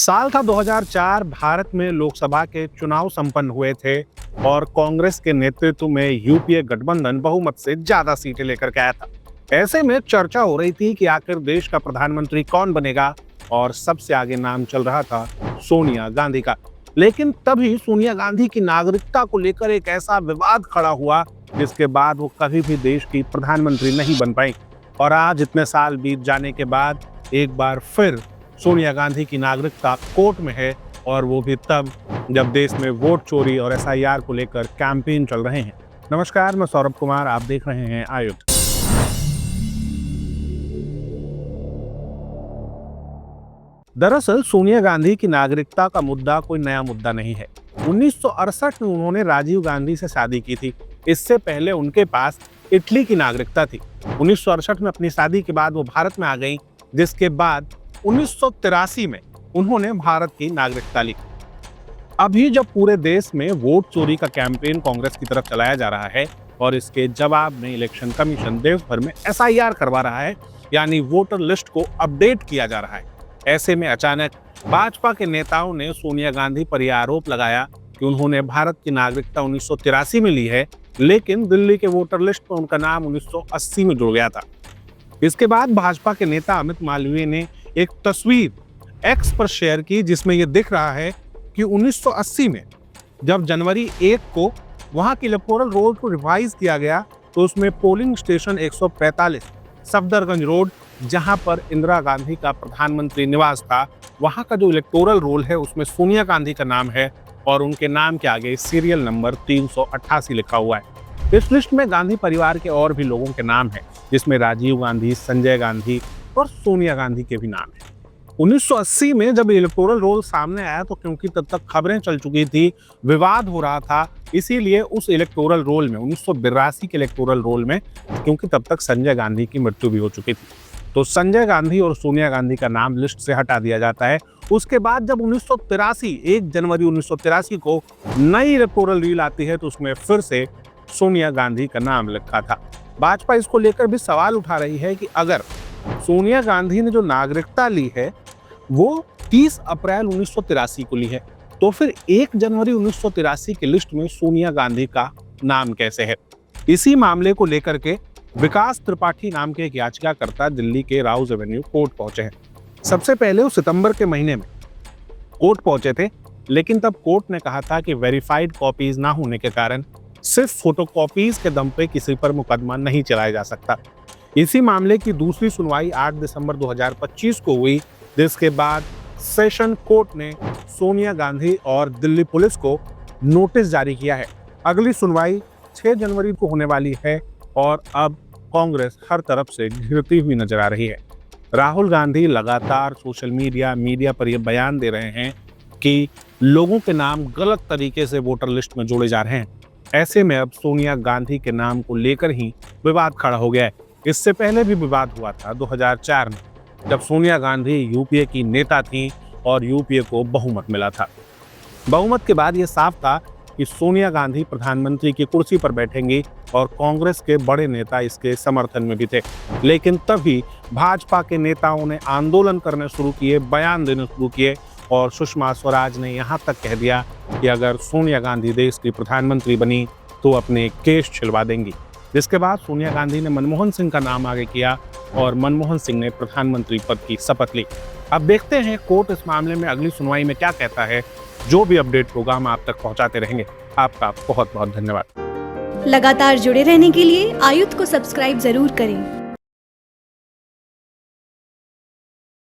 साल था 2004। भारत में लोकसभा के चुनाव संपन्न हुए थे और कांग्रेस के नेतृत्व में यूपीए गठबंधन बहुमत से ज्यादा सीटें लेकर के आया था। ऐसे में चर्चा हो रही थी कि आखिर देश का प्रधानमंत्री कौन बनेगा और सबसे आगे नाम चल रहा था सोनिया गांधी का। लेकिन तभी सोनिया गांधी की नागरिकता को लेकर एक ऐसा विवाद खड़ा हुआ जिसके बाद वो कभी भी देश की प्रधानमंत्री नहीं बन पाई। और आज इतने साल बीत जाने के बाद एक बार फिर सोनिया गांधी की नागरिकता कोर्ट में है, और वो भी तब जब देश में वोट चोरी और एसआईआर को लेकर कैंपेन चल रहे हैं। नमस्कार, मैं सौरभ कुमार, आप देख रहे हैं आयुक्त। दरअसल सोनिया गांधी की नागरिकता का मुद्दा कोई नया मुद्दा नहीं है। 1968 में उन्होंने राजीव गांधी से शादी की थी। इससे पहले उनके पास इटली की नागरिकता थी। 1968 में अपनी शादी के बाद वो भारत में आ गई, जिसके बाद 1983 में उन्होंने भारत की नागरिकता ली। अभी जब पूरे देश में वोट चोरी का कैंपेन कांग्रेस की तरफ चलाया जा रहा है और इसके जवाब में इलेक्शन कमीशन देश भर में एसआईआर करवा रहा है, यानी वोटर लिस्ट को अपडेट किया जा रहा है, ऐसे में अचानक भाजपा के नेताओं ने सोनिया गांधी पर यह आरोप लगाया कि उन्होंने भारत की नागरिकता 1983 में ली है, लेकिन दिल्ली के वोटर लिस्ट पर उनका नाम 1980 में जुड़ गया था। इसके बाद भाजपा के नेता अमित मालवीय ने एक तस्वीर एक्स पर शेयर की जिसमें यह दिख रहा है कि 1980 में जब जनवरी 1 को वहां के इलेक्टोरल रोल को रिवाइज किया गया तो उसमें पोलिंग स्टेशन 145 सफदरगंज रोड, जहां पर इंदिरा गांधी का प्रधानमंत्री निवास था, वहां का जो इलेक्टोरल रोल है उसमें सोनिया गांधी का नाम है और उनके नाम के आगे सीरियल नंबर 388 लिखा हुआ है। इस लिस्ट में गांधी परिवार के और भी लोगों के नाम हैं, जिसमें राजीव गांधी, संजय गांधी और सोनिया गांधी के भी नाम हैं। 1980 में जब इलेक्टोरल रोल सामने आया तो क्योंकि तब तक खबरें चल चुकी थी, विवाद हो रहा था, इसीलिए उस इलेक्टोरल रोल में 1982 के इलेक्टोरल रोल में, क्योंकि तब तक संजय गांधी की मृत्यु भी हो चुकी थी, तो संजय गांधी और सोनिया गांधी का नाम लिस्ट से हटा दिया जाता है। उसके बाद जब 1 जनवरी 1983 को नई इलेक्टोरल रील आती है तो उसमें फिर से सोनिया गांधी का नाम लिखा था। भाजपा इसको लेकर भी सवाल उठा रही है कि अगर सोनिया गांधी ने जो नागरिकता ली है वो 30 अप्रैल 1983 को ली है, तो फिर 1 जनवरी 1983 की लिस्ट में सोनिया गांधी का नाम कैसे है। इसी मामले को लेकर के विकास त्रिपाठी नाम के एक याचिकाकर्ता दिल्ली के राउज एवेन्यू कोर्ट पहुंचे हैं। सबसे पहले वो सितंबर के महीने में कोर्ट पहुंचे थे, लेकिन तब कोर्ट ने कहा था कि वेरीफाइड कॉपीज ना होने के कारण सिर्फ फोटोकॉपीज के दम पे किसी पर मुकदमा नहीं चलाया जा सकता। इसी मामले की दूसरी सुनवाई 8 दिसंबर 2025 को हुई, जिसके बाद सेशन कोर्ट ने सोनिया गांधी और दिल्ली पुलिस को नोटिस जारी किया है। अगली सुनवाई 6 जनवरी को होने वाली है और अब कांग्रेस हर तरफ से घिरती हुई नजर आ रही है। राहुल गांधी लगातार सोशल मीडिया पर यह बयान दे रहे हैं कि लोगों के नाम गलत तरीके से वोटर लिस्ट में जोड़े जा रहे हैं। ऐसे में अब सोनिया गांधी के नाम को लेकर ही विवाद खड़ा हो गया है। इससे पहले भी विवाद हुआ था 2004 में, जब सोनिया गांधी यूपीए की नेता थी और यूपीए को बहुमत मिला था। बहुमत के बाद यह साफ था कि सोनिया गांधी प्रधानमंत्री की कुर्सी पर बैठेंगी और कांग्रेस के बड़े नेता इसके समर्थन में भी थे। लेकिन तभी भाजपा के नेताओं ने आंदोलन करने शुरू किए, बयान देने शुरू किए और सुषमा स्वराज ने यहाँ तक कह दिया कि अगर सोनिया गांधी देश की प्रधानमंत्री बनी तो अपने केस छिलवा देंगी। जिसके बाद सोनिया गांधी ने मनमोहन सिंह का नाम आगे किया और मनमोहन सिंह ने प्रधानमंत्री पद की शपथ ली। अब देखते हैं कोर्ट इस मामले में अगली सुनवाई में क्या कहता है। जो भी अपडेट होगा हम आप तक पहुंचाते रहेंगे। आपका बहुत बहुत धन्यवाद। लगातार जुड़े रहने के लिए आयुक्त को सब्सक्राइब जरूर करें।